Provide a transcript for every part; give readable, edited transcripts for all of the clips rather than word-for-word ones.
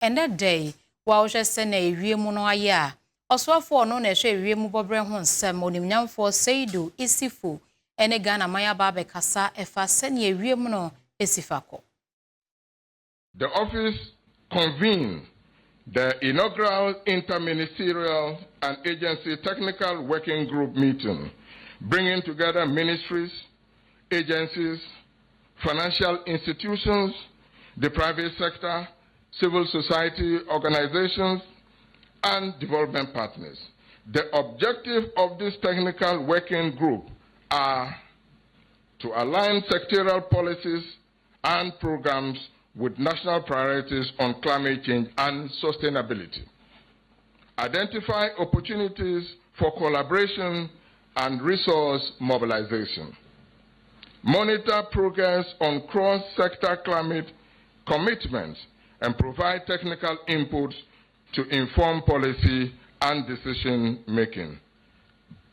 And that day, while just send a Munoaya, also for no nation Remubobre Honsem, Monimian for Seidu, Isifu, and a Ghana Maya Babe Casa, a Fasenia Remuno, Isifako. The office convened the inaugural interministerial and agency technical working group meeting, bringing together ministries, agencies, financial institutions, the private sector, civil society organizations, and development partners. The objective of this technical working group are to align sectoral policies and programs with national priorities on climate change and sustainability, identify opportunities for collaboration and resource mobilization, monitor progress on cross-sector climate commitments, and provide technical inputs to inform policy and decision-making,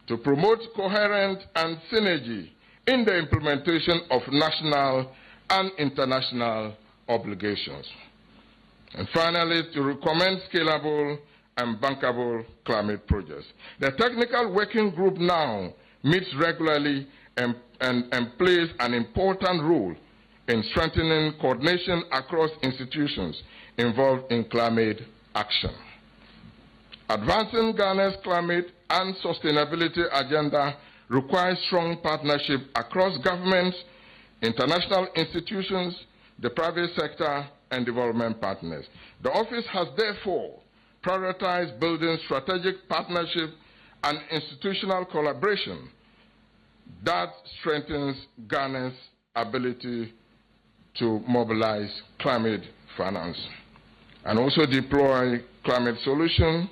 to promote coherent and synergy in the implementation of national and international obligations. And finally, to recommend scalable and bankable climate projects. The technical working group now meets regularly and plays an important role in strengthening coordination across institutions involved in climate action. Advancing Ghana's climate and sustainability agenda requires strong partnership across governments, international institutions, the private sector, and development partners. The office has therefore prioritized building strategic partnership and institutional collaboration that strengthens Ghana's ability to mobilize climate finance and also deploy climate solutions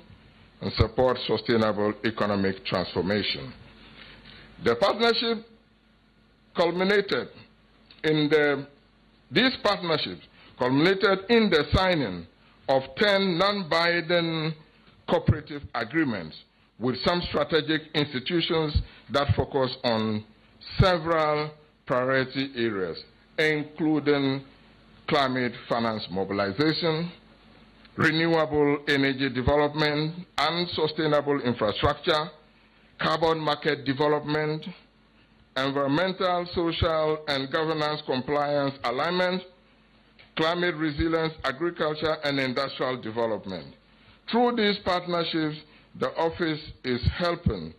and support sustainable economic transformation. The partnership culminated in these partnerships culminated in the signing of 10 non-binding cooperative agreements with some strategic institutions that focus on several priority areas, including climate finance mobilization, renewable energy development and sustainable infrastructure, carbon market development, environmental, social, and governance compliance alignment, climate resilience, agriculture, and industrial development. Through these partnerships, the office is helping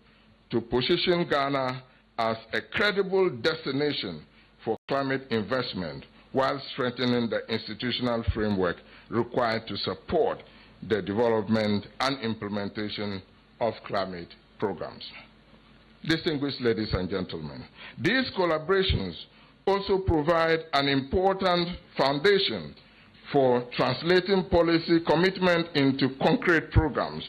to position Ghana as a credible destination for climate investment while strengthening the institutional framework required to support the development and implementation of climate programs. Distinguished ladies and gentlemen, these collaborations also provide an important foundation for translating policy commitment into concrete programs,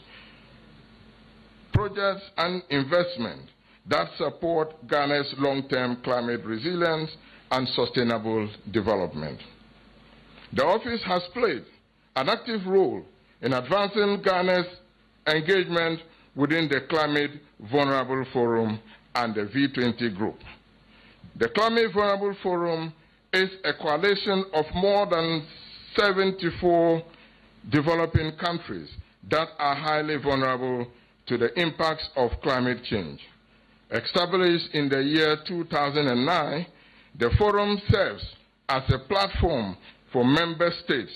projects, and investment that support Ghana's long-term climate resilience and sustainable development. The office has played an active role in advancing Ghana's engagement within the Climate Vulnerable Forum and the V20 Group. The Climate Vulnerable Forum is a coalition of more than 74 developing countries that are highly vulnerable to the impacts of climate change. Established in the year 2009, the forum serves as a platform for member states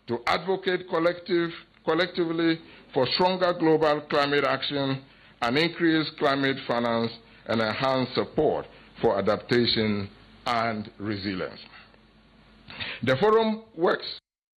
to advocate collectively for stronger global climate action and increase climate finance and enhance support for adaptation and resilience. The forum works